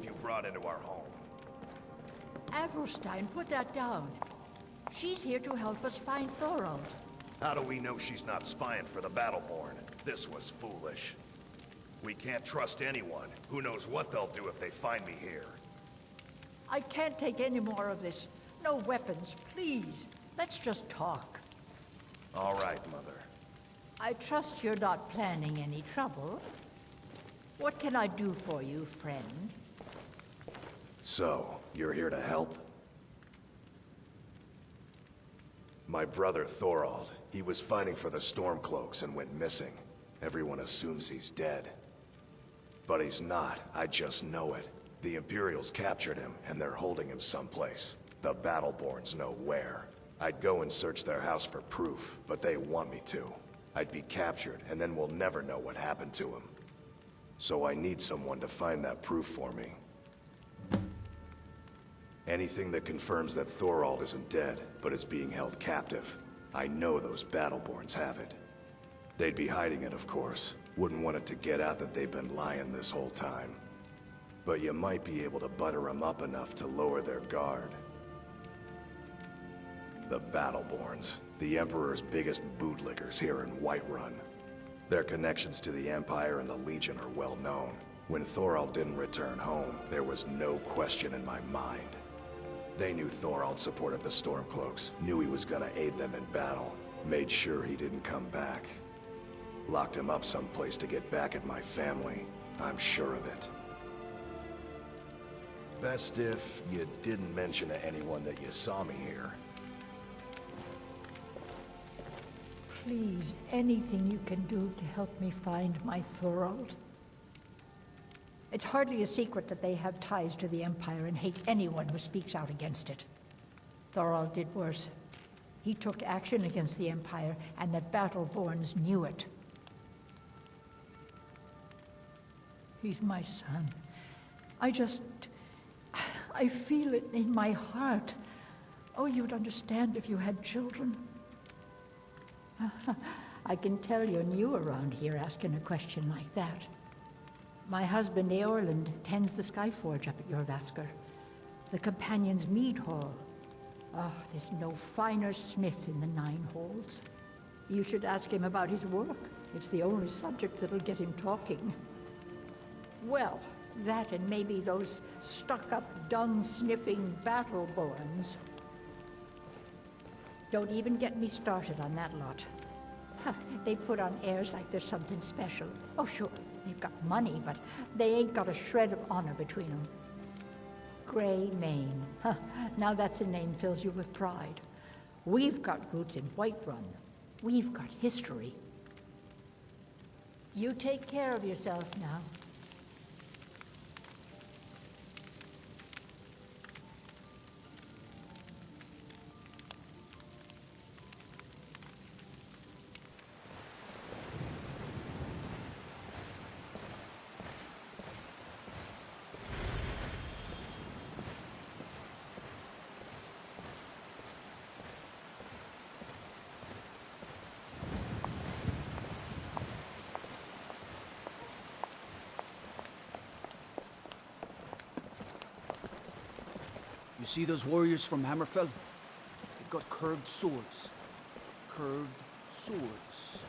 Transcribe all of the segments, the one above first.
have you brought into our home? Avrelstein, put that down. She's here to help us find Thorald. How do we know she's not spying for the Battleborn? This was foolish. We can't trust anyone. Who knows what they'll do if they find me here? I can't take any more of this. No weapons, please. Let's just talk. All right, Mother. I trust you're not planning any trouble. What can I do for you, friend? So, you're here to help? My brother Thorald, he was fighting for the Stormcloaks and went missing. Everyone assumes he's dead. But he's not, I just know it. The Imperials captured him, and they're holding him someplace. The Battleborns know where. I'd go and search their house for proof, but they want me to. I'd be captured, and then we'll never know what happened to him. So I need someone to find that proof for me. Anything that confirms that Thorald isn't dead, but is being held captive. I know those Battleborns have it. They'd be hiding it, of course. Wouldn't want it to get out that they've been lying this whole time. But you might be able to butter them up enough to lower their guard. The Battleborns, the Emperor's biggest bootlickers here in Whiterun. Their connections to the Empire and the Legion are well known. When Thorald didn't return home, there was no question in my mind. They knew Thorald supported the Stormcloaks, knew he was gonna aid them in battle, made sure he didn't come back. Locked him up someplace to get back at my family, I'm sure of it. Best if you didn't mention to anyone that you saw me here. Please, anything you can do to help me find my Thorald. It's hardly a secret that they have ties to the Empire and hate anyone who speaks out against it. Thorald did worse. He took action against the Empire, and the Battleborns knew it. He's my son. I feel it in my heart. Oh, you'd understand if you had children. I can tell you're new around here asking a question like that. My husband, Eorland, tends the Skyforge up at Jorvaskr, the Companion's Mead Hall. Oh, there's no finer smith in the Nine Holds. You should ask him about his work. It's the only subject that'll get him talking. Well, that and maybe those stuck-up, dung-sniffing Battleborns. Don't even get me started on that lot. They put on airs like there's something special. Oh, sure, they've got money, but they ain't got a shred of honor between them. Grey Mane. Now that's a name fills you with pride. We've got roots in Whiterun. We've got history. You take care of yourself now. You see those warriors from Hammerfell? They've got curved swords. Curved swords.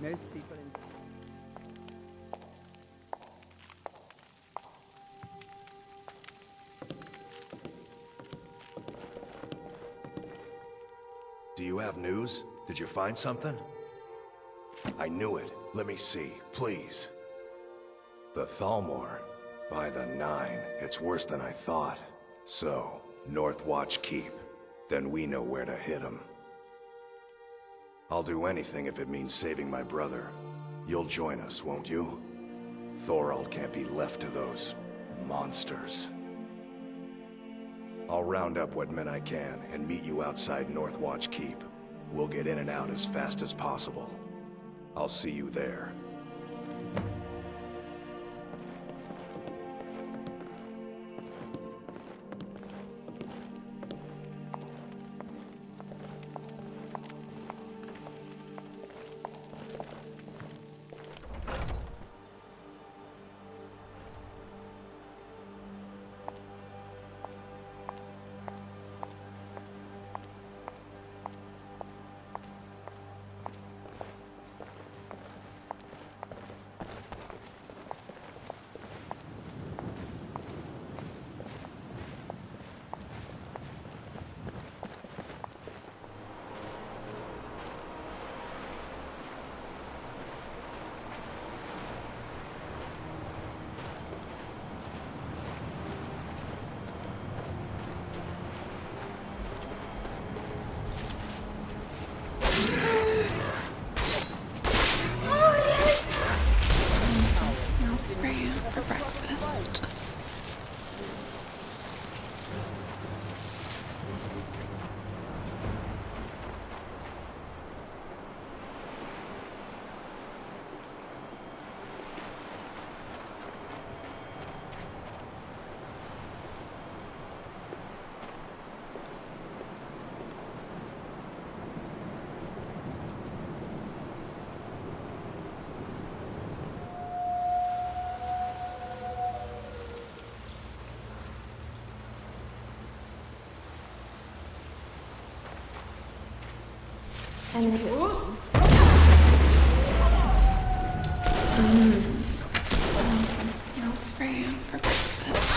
Most people in... Do you have news? Did you find something? I knew it. Let me see, please. The Thalmor. By the 9, it's worse than I thought. So, North Watch Keep. Then we know where to hit him. I'll do anything if it means saving my brother. You'll join us, won't you? Thorald can't be left to those... monsters. I'll round up what men I can and meet you outside North Watch Keep. We'll get in and out as fast as possible. I'll see you there. And who's? No spray on for Christmas.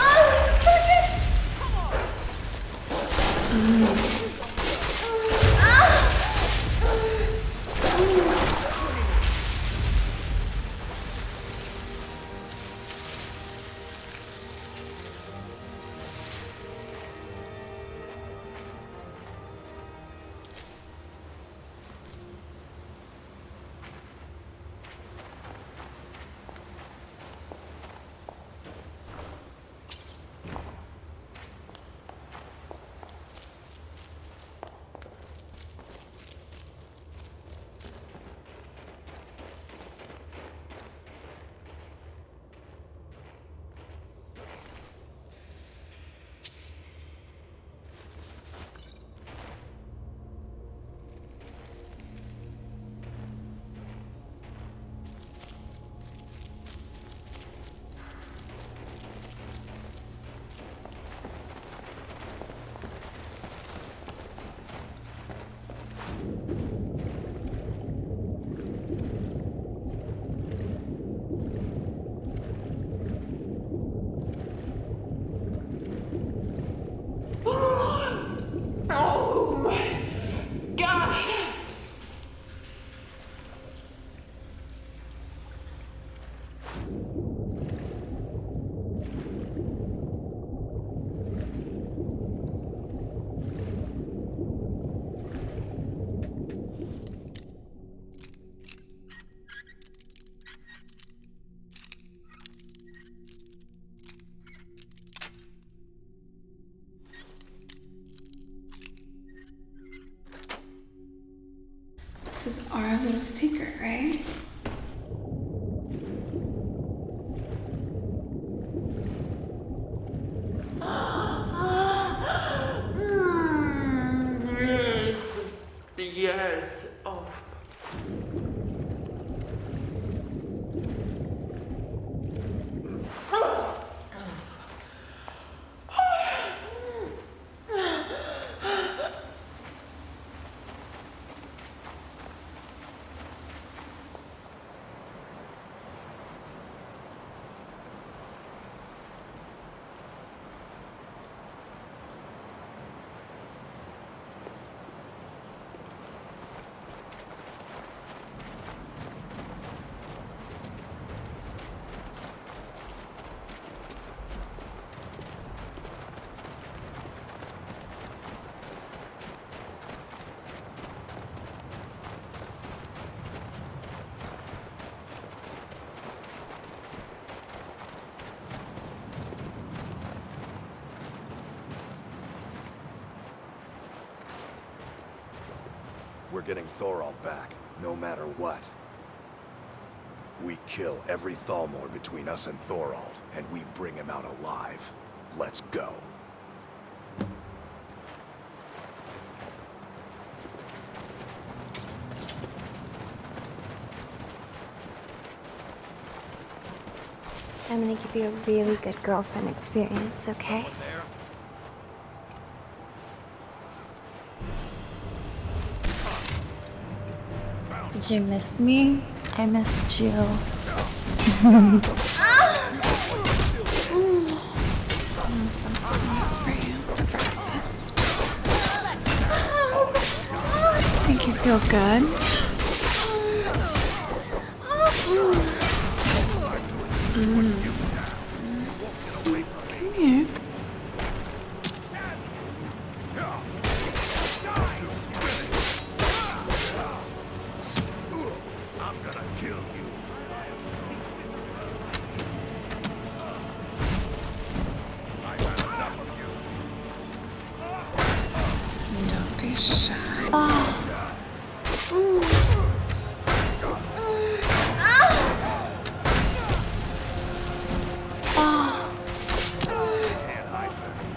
This is our little secret, right? Yes. Oh. We're getting Thorald back, no matter what. We kill every Thalmor between us and Thorald, and we bring him out alive. Let's go. I'm gonna give you a really good girlfriend experience, okay? Did you miss me? I missed you. Make you feel good. Come here. I'm gonna kill you. I've had enough of you. Don't be shy. Can't hide from me.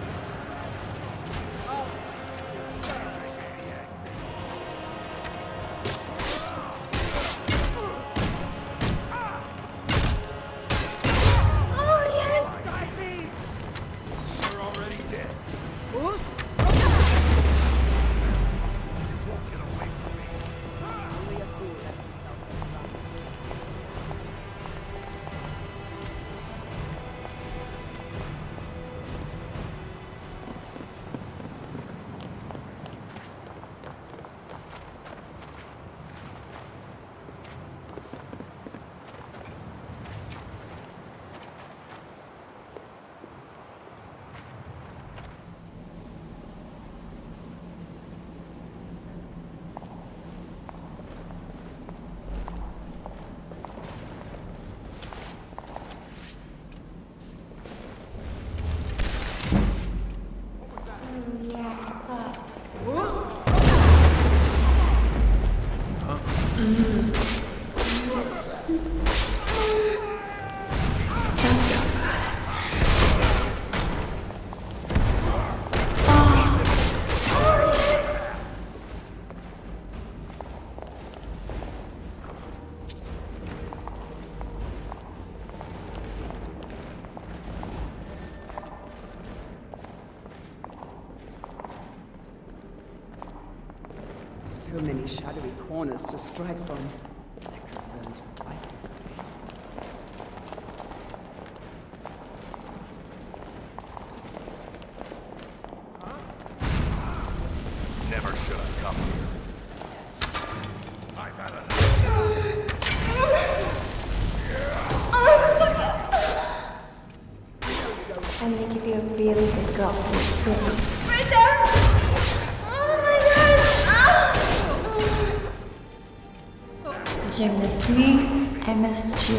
You're already dead. You won't get away from me. So many shadowy corners to strike from. I could learn to like this place. Never should have come here. I've had enough. I'm gonna give you a really good girlfriend experience. Did you miss me? I missed you.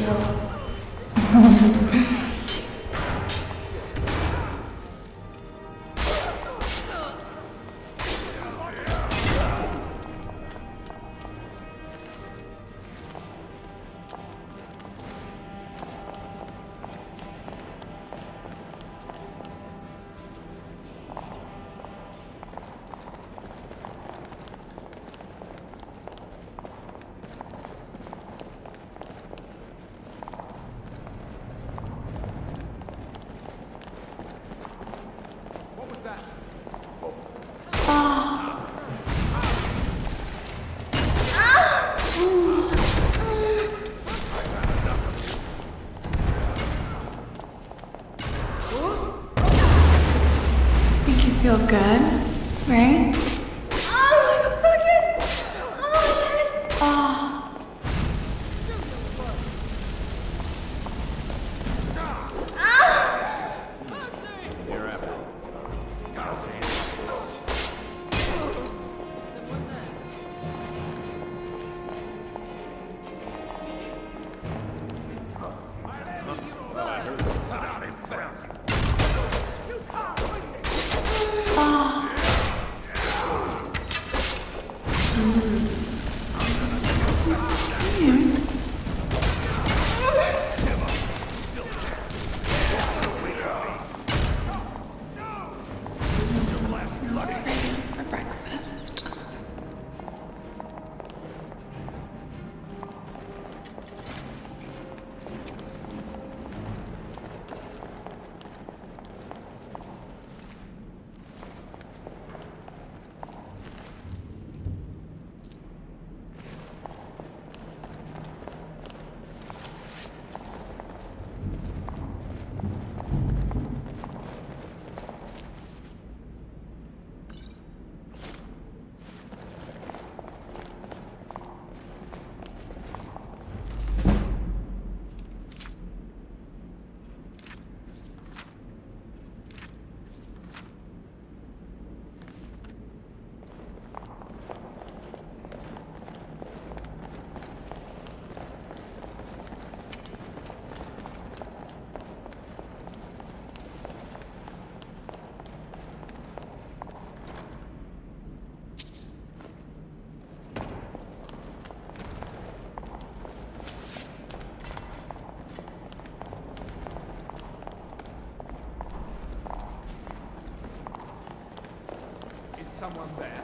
Make you feel good, right? someone there?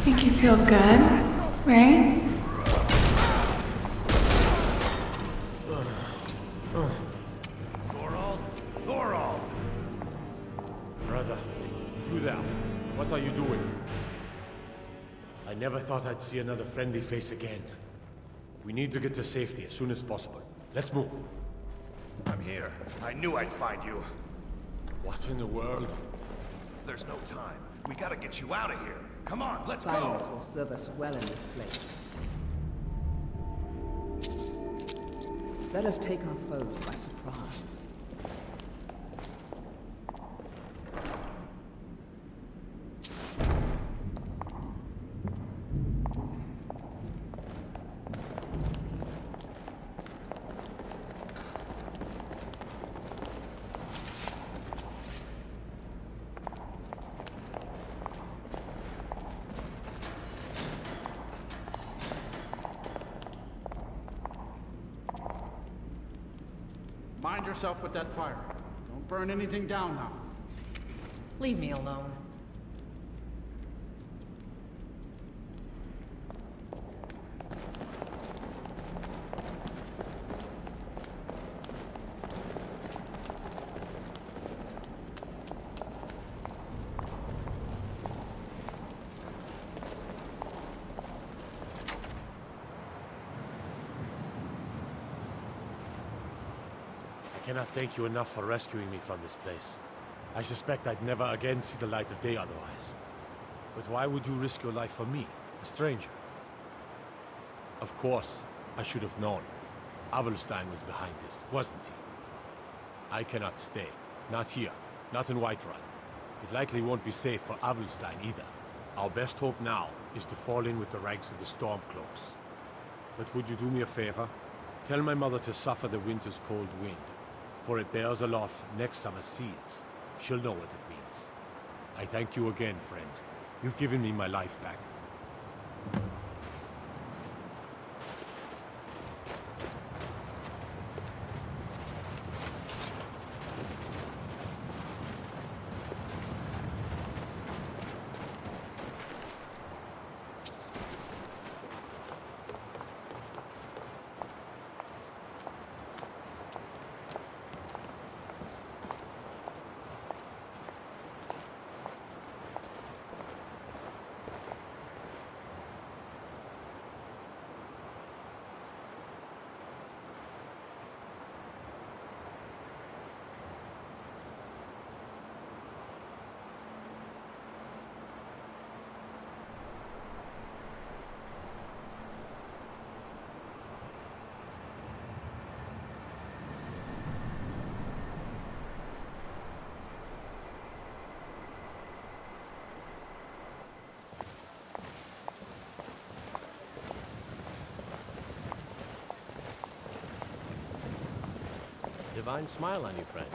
Make you feel good, right? Thorald! Brother, you there? What are you doing? I never thought I'd see another friendly face again. We need to get to safety as soon as possible. Let's move. I'm here. I knew I'd find you. What in the world? There's no time. We gotta get you out of here. Come on, let's Silence go! will serve us well in this place. Let us take our foe by surprise. Mind yourself with that fire. Don't burn anything down now. Leave me alone. I cannot thank you enough for rescuing me from this place. I suspect I'd never again see the light of day otherwise. But why would you risk your life for me, a stranger? Of course, I should have known. Avelstein was behind this, wasn't he? I cannot stay. Not here. Not in Whiterun. It likely won't be safe for Avelstein either. Our best hope now is to fall in with the ranks of the Stormcloaks. But would you do me a favor? Tell my mother to suffer the winter's cold wind, for it bears aloft next summer's seeds. She'll know what it means. I thank you again, friend. You've given me my life back. Divine smile on you, friend.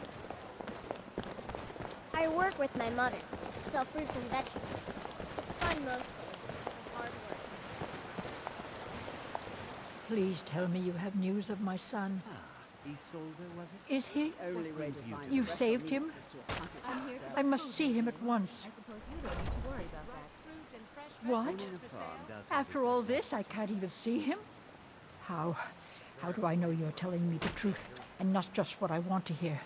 I work with my mother. Sell fruits and vegetables. It's fun most days. Hard work. Please tell me you have news of my son. Isolde, was it? Is he? Only way to find You've fresh saved him? meats is to hunt it yourself. I must see him at once. I suppose you don't need to worry about that. What? After all this, I can't even see him? How do I know you're telling me the truth, and not just what I want to hear?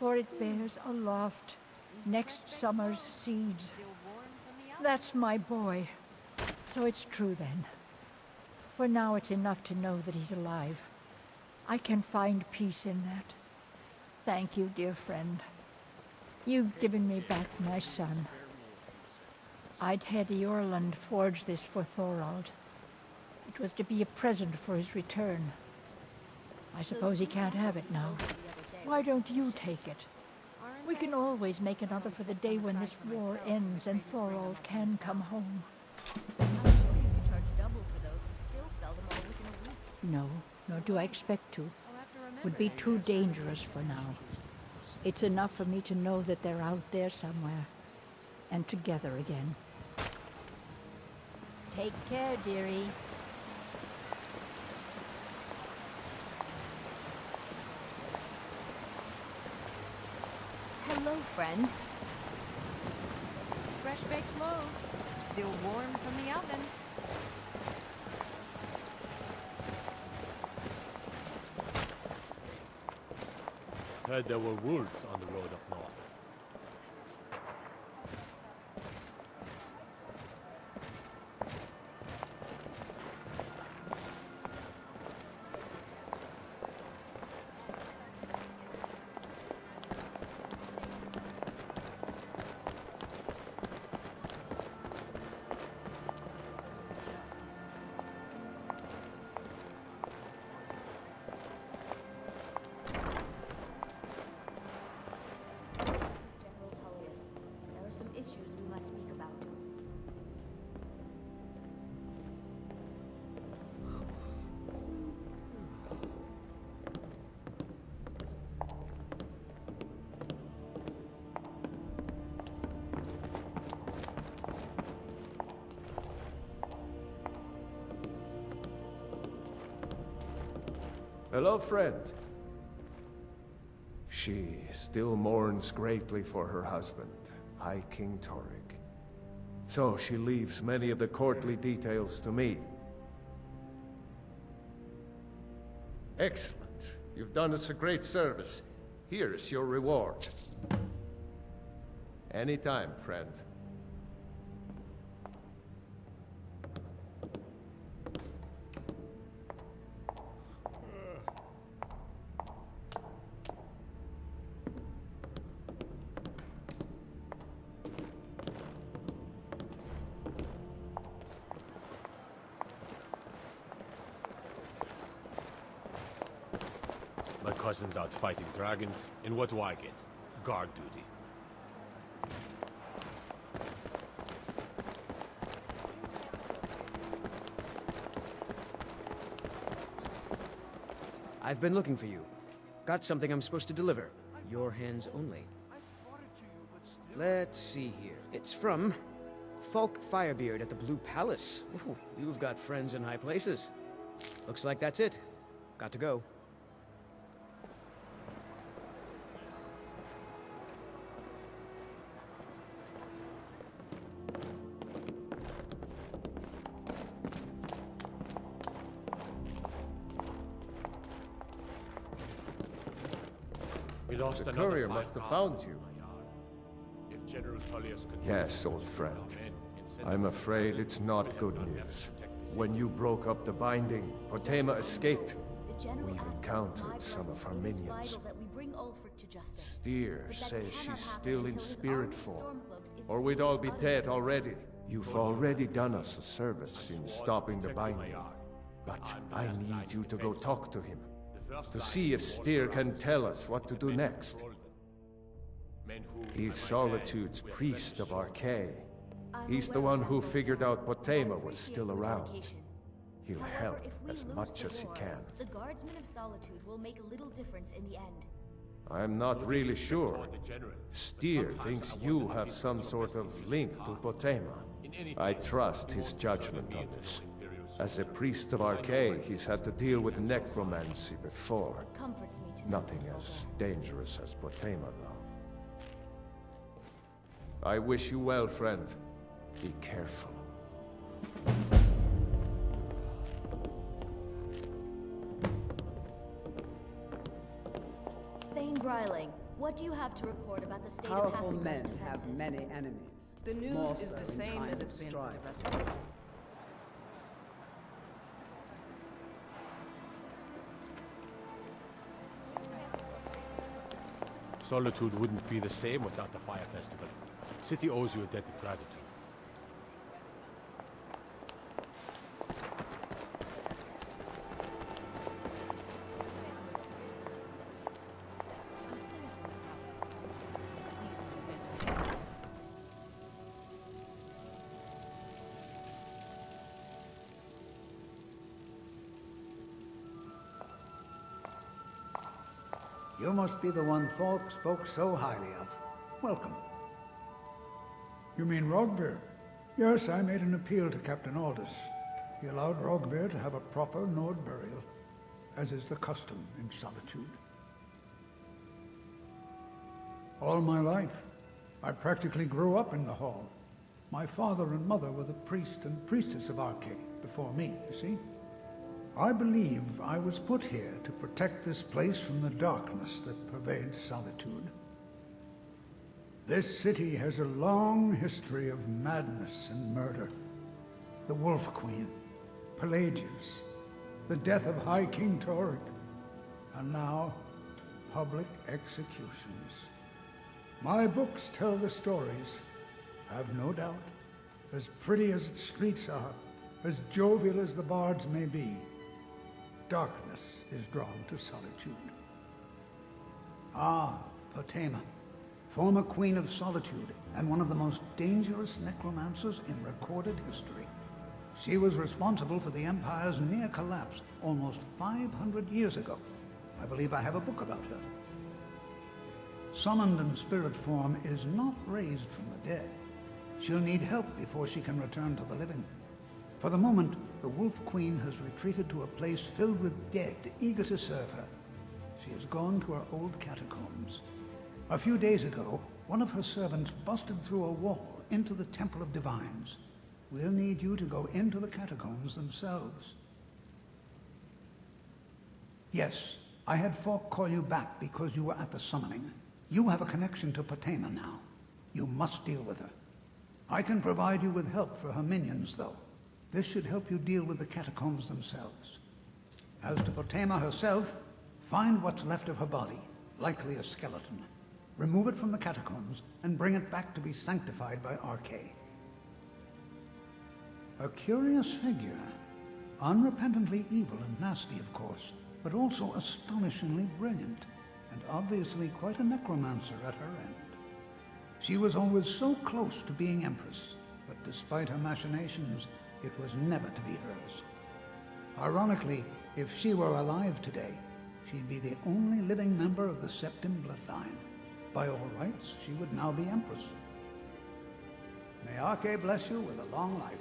For it bears aloft next summer's seeds. That's my boy. So it's true then. For now it's enough to know that he's alive. I can find peace in that. Thank you, dear friend. You've given me back my son. HYTE Orland forged this for Thorald. It was to be a present for his return. I suppose he can't have it now. Why don't you take it? We can always make another for the day when this war ends and Thorald can come home. No, nor do I expect to. Would be too dangerous for now. It's enough for me to know that they're out there somewhere, and together again. Take care, dearie. Hello, friend. Fresh baked loaves, still warm from the oven. Heard there were wolves on the road up north. Hello, friend. She still mourns greatly for her husband, High King Torrig. So she leaves many of the courtly details to me. Excellent. You've done us a great service. Here's your reward. Anytime, friend. My cousin's out fighting dragons, and what do I get? Guard duty. I've been looking for you. Got something I'm supposed to deliver. Your hands only. Let's see here. It's from Falk Firebeard at the Blue Palace. Ooh, you've got friends in high places. Looks like that's it. Got to go. We lost The another courier must have 5,000 found you. from my yard. If General Tullius could Yes, old friend. I'm afraid it's not good news. When you broke up the binding, Potema escaped. We've encountered some of her minions. Steer says she's still in spirit form, or we'd all be dead already. You've already done us a service in stopping the binding, but I need you to go talk to him, to see if Steer can tell us what to do next. He's Solitude's priest of Archay. He's the one who figured out Potema was still around. He'll help as much as he can. The Guardsmen of Solitude will make little difference in the end. I'm not really sure. Steer thinks you have some sort of link to Potema. I trust his judgment on this. As a priest of Archay, he's had to deal with necromancy before. Nothing as dangerous as Potema, though. I wish you well, friend. Be careful. Thane Bryling, what do you have to report about the state Powerful of men Halfingham's defenses? have many enemies. The news More is so the in same times as of it's been for strife. the rest of it. Solitude wouldn't be the same without the Fire Festival. City owes you a debt of gratitude. You must be the one Falk spoke so highly of. Welcome. You mean Rogver? Yes, I made an appeal to Captain Aldous. He allowed Rogver to have a proper Nord burial, as is the custom in Solitude. All my life. I practically grew up in the hall. My father and mother were the priest and priestess of Arcade before me, you see? I believe I was put here to protect this place from the darkness that pervades Solitude. This city has a long history of madness and murder. The Wolf Queen, Pelagius, the death of High King Thorald, and now, public executions. My books tell the stories, have no doubt. As pretty as its streets are, as jovial as the bards may be, darkness is drawn to Solitude. Ah, Potema, former Queen of Solitude, and one of the most dangerous necromancers in recorded history. She was responsible for the Empire's near collapse almost 500 years ago. I believe I have a book about her. Summoned in spirit form is not raised from the dead. She'll need help before she can return to the living. For the moment, the Wolf Queen has retreated to a place filled with dead, eager to serve her. She has gone to her old catacombs. A few days ago, one of her servants busted through a wall into the Temple of Divines. We'll need you to go into the catacombs themselves. Yes, I had Falk call you back because you were at the summoning. You have a connection to Potema now. You must deal with her. I can provide you with help for her minions, though. This should help you deal with the catacombs themselves. As to Potema herself, find what's left of her body, likely a skeleton. Remove it from the catacombs and bring it back to be sanctified by Arcade. A curious figure. Unrepentantly evil and nasty, of course, but also astonishingly brilliant, and obviously quite a necromancer at her end. She was always so close to being Empress, but despite her machinations, it was never to be hers. Ironically, if she were alive today, she'd be the only living member of the Septim bloodline. By all rights, she would now be Empress. May Arcade bless you with a long life.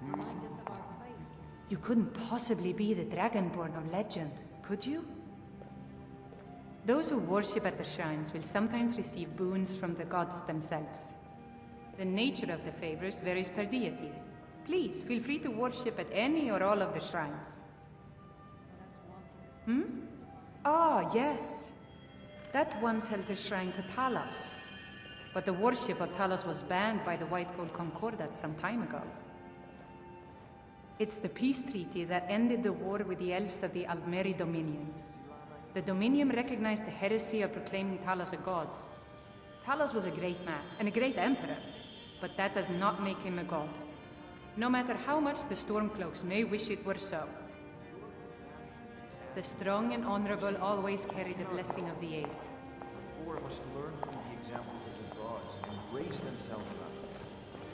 Remind us of our place. You couldn't possibly be the Dragonborn of legend, could you? Those who worship at the shrines will sometimes receive boons from the gods themselves. The nature of the favors varies per deity. Please, feel free to worship at any or all of the shrines. Ah, yes. That once held the shrine to Talos. But the worship of Talos was banned by the White Gold Concordat some time ago. It's the peace treaty that ended the war with the elves of the Almeri Dominion. The Dominion recognized the heresy of proclaiming Talos a god. Talos was a great man and a great emperor, but that does not make him a god. No matter how much the Stormcloaks may wish it were so. The strong and honorable always carry the blessing of the Eight. The poor must learn from the examples of the gods and raise themselves up.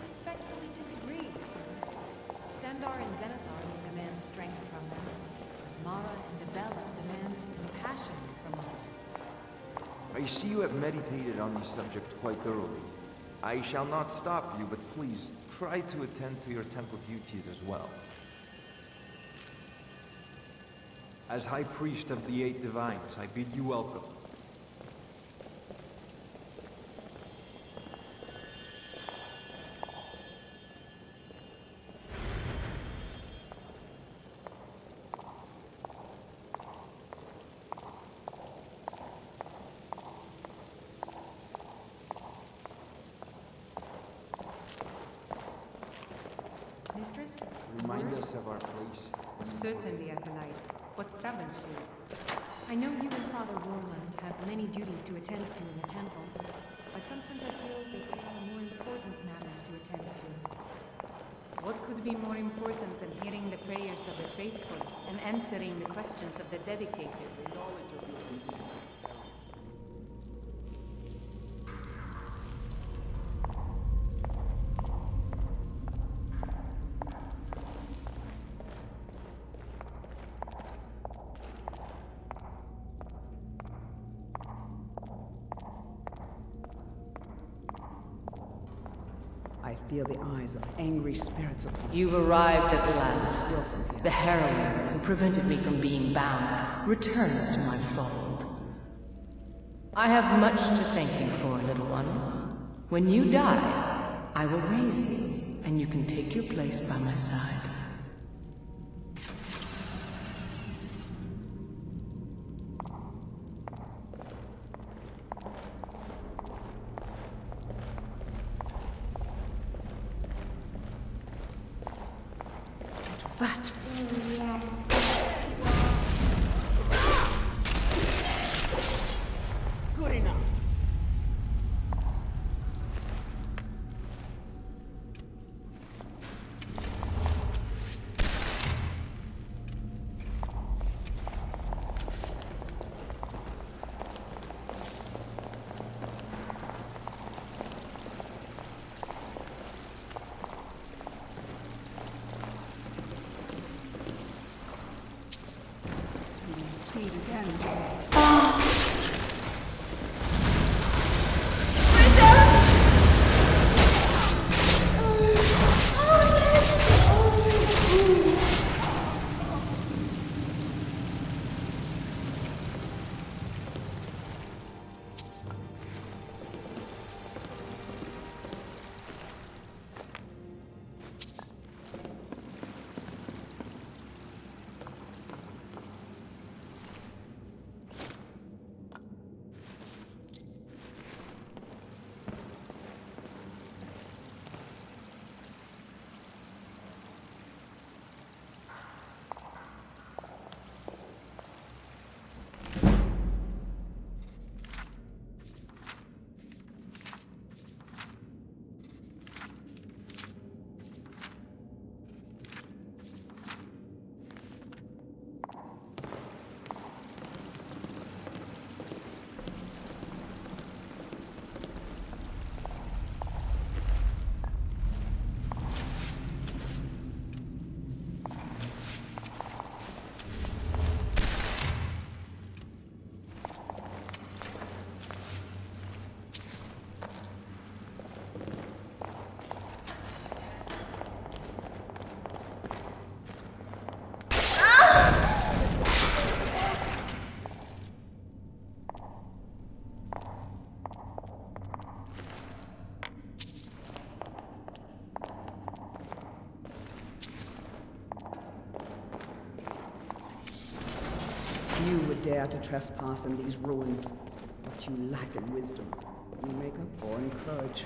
Respectfully disagree, sir. Stendarr and Zenithar demand strength from them. Mara and Debella demand compassion from us. I see you have meditated on these subjects quite thoroughly. I shall not stop you, but please try to attend to your temple duties as well. As High Priest of the Eight Divines, I bid you welcome. Mistress? Remind Word? us of our place. Certainly, Acolyte. What troubles you? I know you and Father Roland have many duties to attend to in the temple, but sometimes I feel that there are more important matters to attend to. What could be more important than hearing the prayers of the faithful and answering the questions of the dedicated? The knowledge of your business. I feel the eyes of angry spirits upon us. You've arrived at last. The heroine who prevented me from being bound returns to my fold. I have much to thank you for, little one. When you die, I will raise you, and you can take your place by my side. That? Good enough. You would dare to trespass in these ruins, but you lack in wisdom. You make up or encourage.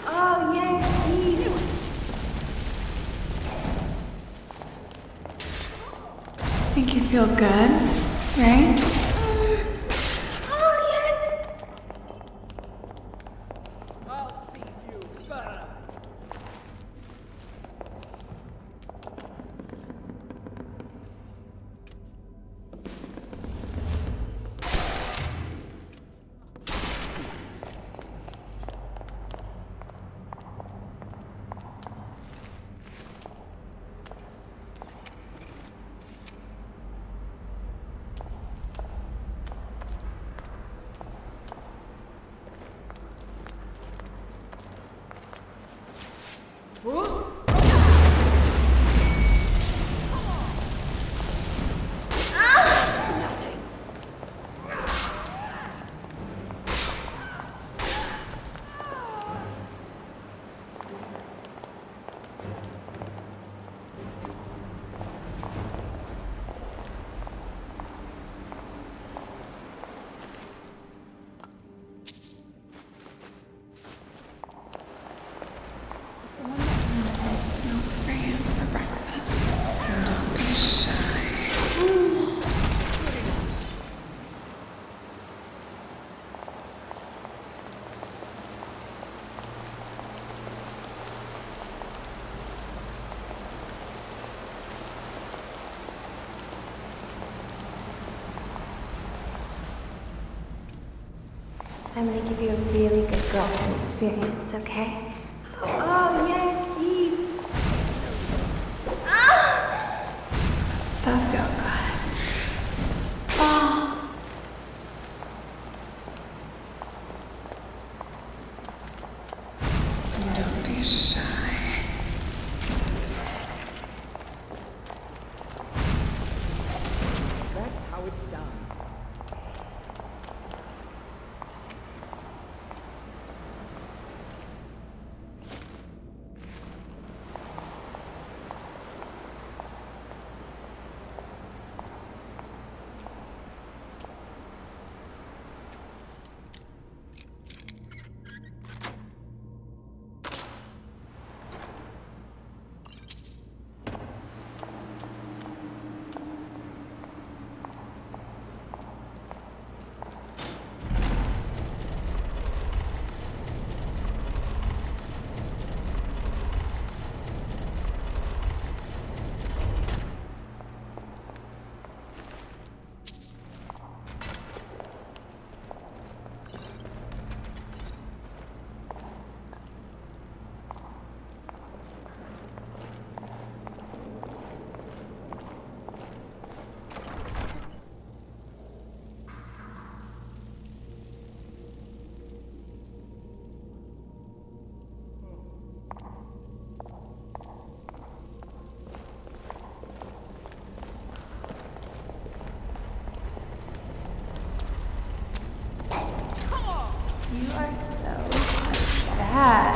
Oh, yes, please. Make you feel good, right? I'll see you burn. Bruce? I'm gonna give you a really good girlfriend experience, okay? Oh, yes, deep. Does that feel good? Oh. Don't be shy. That's how it's done. You are so bad.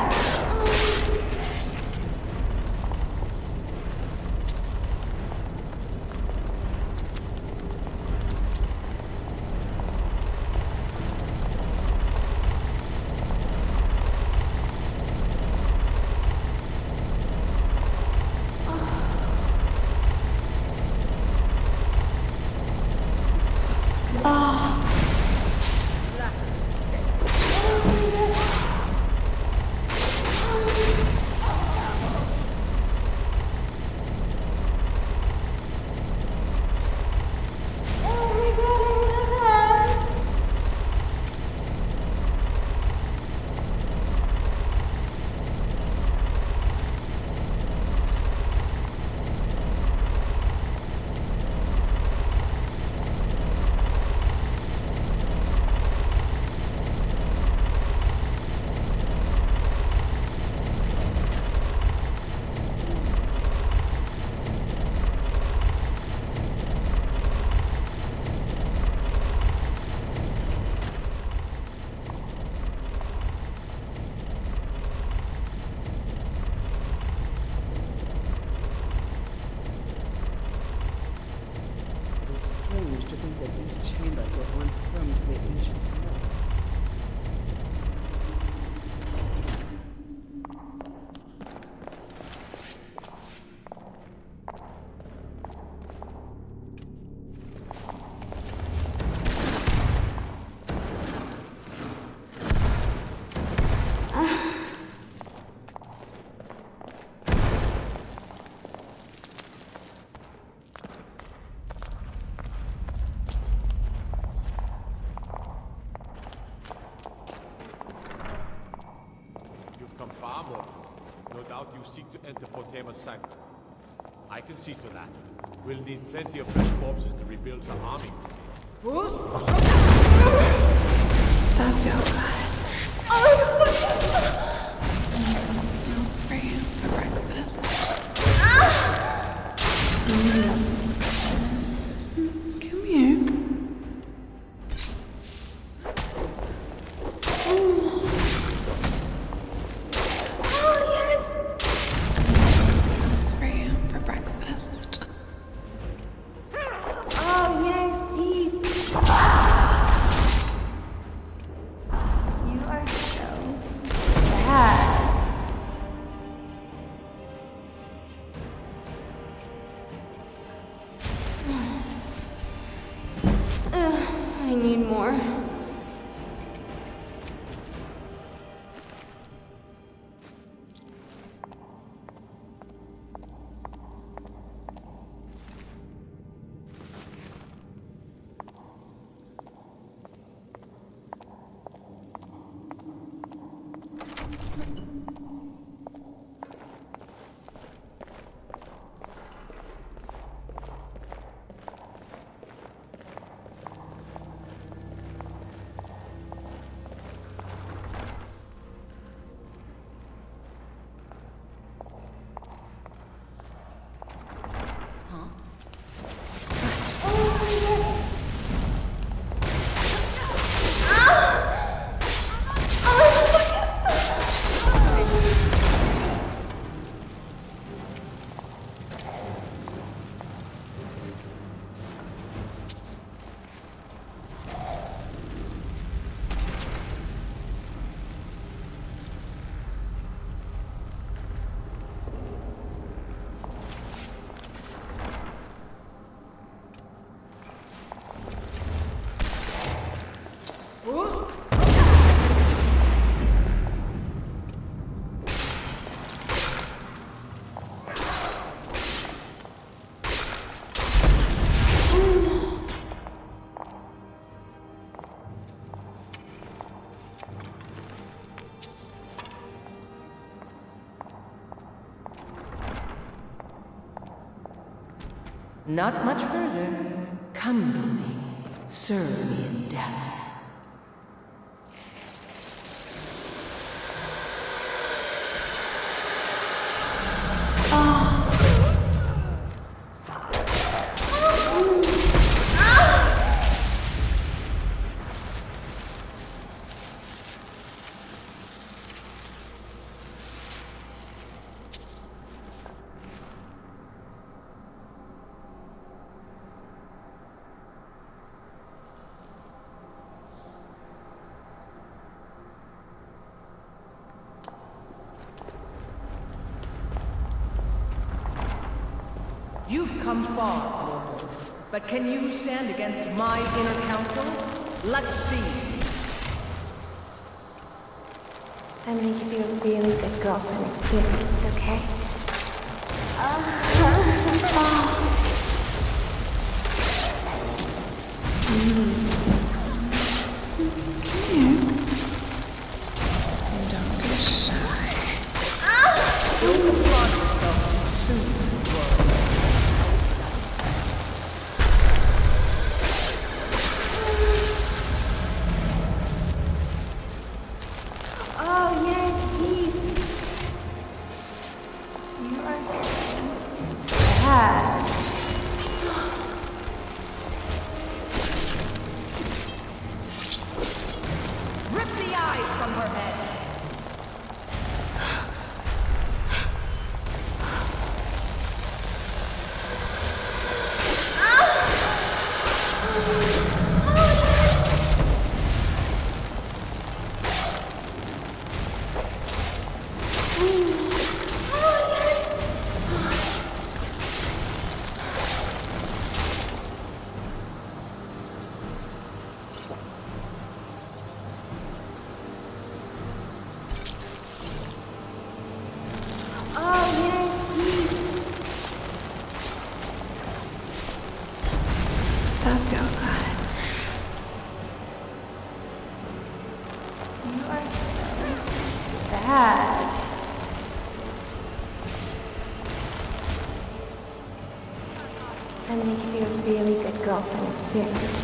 To think that these chambers were once home to the ancient world. Seek to enter Potema's sanctum. I can see to that. We'll need plenty of fresh corpses to rebuild the army, you see. Bruce? That feel good. I need something else for you for breakfast. Come here. Not much further. Come with me. Serve me in death. You've come far, mortal. But can you stand against my inner council? Let's see. I'm gonna give you a really good girlfriend experience, okay? Don't be shy. Don't applaud yourself too soon, bro. Oh, yes, Steve. You are so bad. Rip the eyes from her head. That feel good. You are so bad. I'm gonna give you a really good girlfriend experience.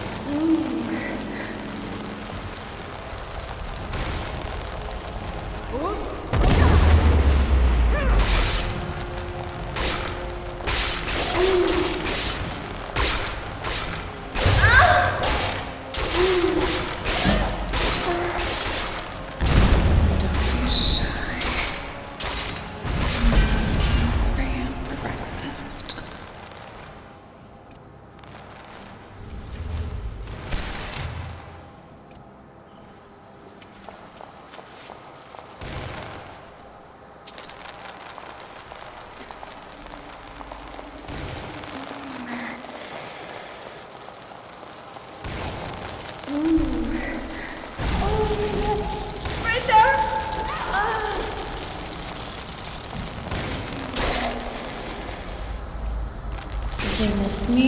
Did you miss me?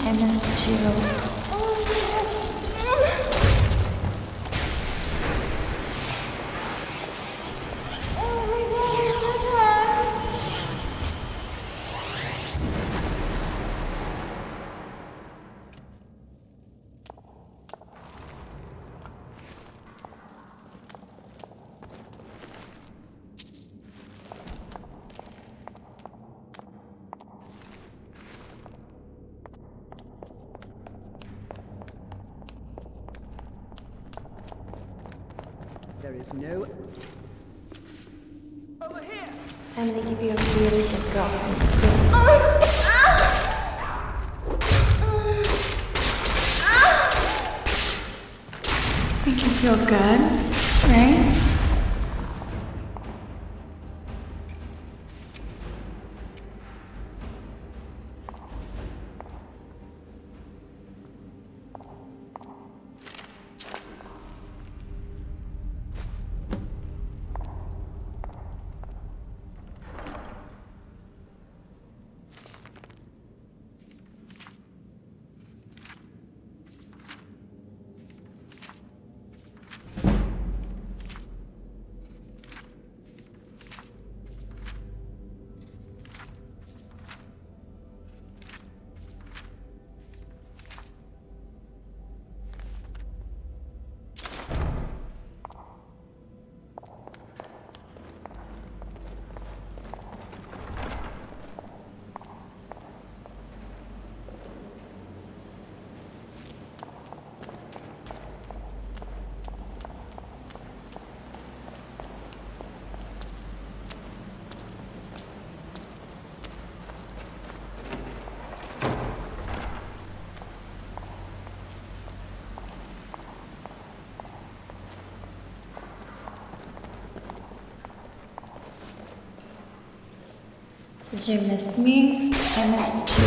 I missed you. There is no... Over here! I'm gonna give you a really good girlfriend experience. Make you feel good, right? Did you miss me? I missed you.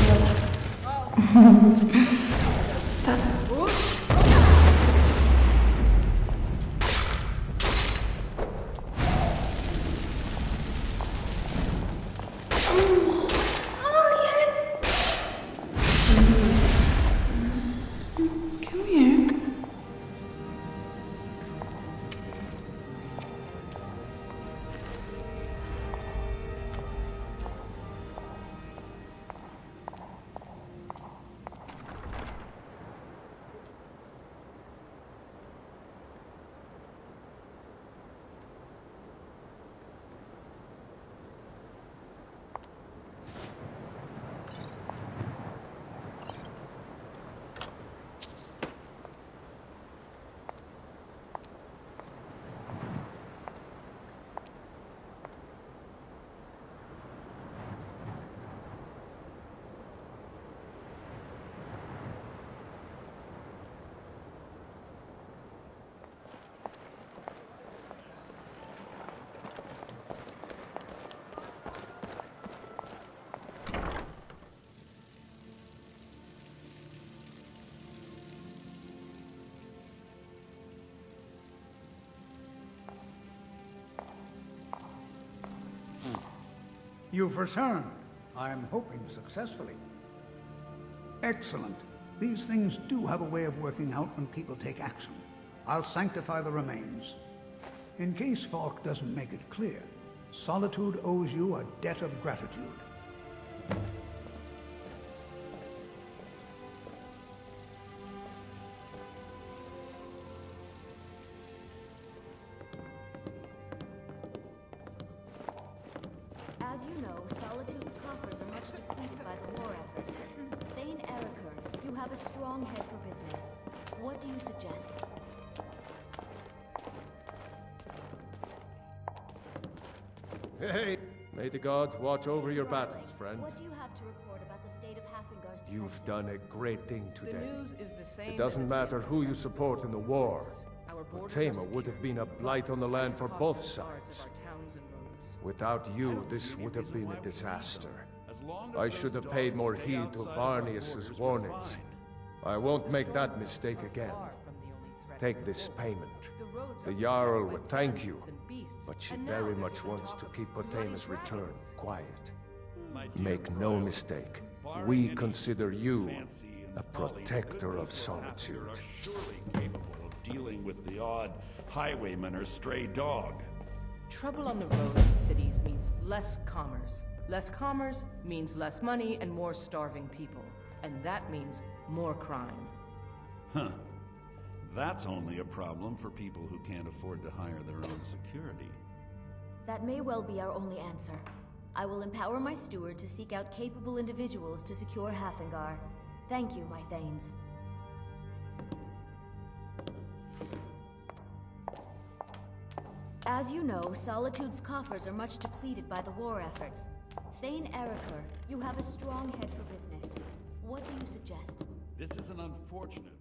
Come here. You've returned. I am hoping successfully. Excellent. These things do have a way of working out when people take action. I'll sanctify the remains. In case Falk doesn't make it clear, Solitude owes you a debt of gratitude. As you know, Solitude's coffers are much depleted by the war efforts. Thane Eriker, you have a strong head for business. What do you suggest? Hey! May the gods watch over your battles, friend. What do you have to report about the state of Hafengar's defenses? You've done a great thing today. news is the same It doesn't matter who you support in the war. Our borders Potema are would have been a blight on the land for both sides. Without you, this would have been a disaster. I should have paid more heed to Varnius's warnings. I won't make that mistake again. Take this payment. The Jarl would thank you, but she very much wants to keep Potema's return quiet. Make no mistake, we consider you a protector of Solitude. Surely capable of dealing with the odd highwayman or stray dog. Trouble on the roads in cities means less commerce. Less commerce means less money and more starving people. And that means more crime. Huh. That's only a problem for people who can't afford to hire their own security. That may well be our only answer. I will empower my steward to seek out capable individuals to secure Hafengar. Thank you, my Thanes. As you know, Solitude's coffers are much depleted by the war efforts. Thane Eriker, you have a strong head for business. What do you suggest? This is an unfortunate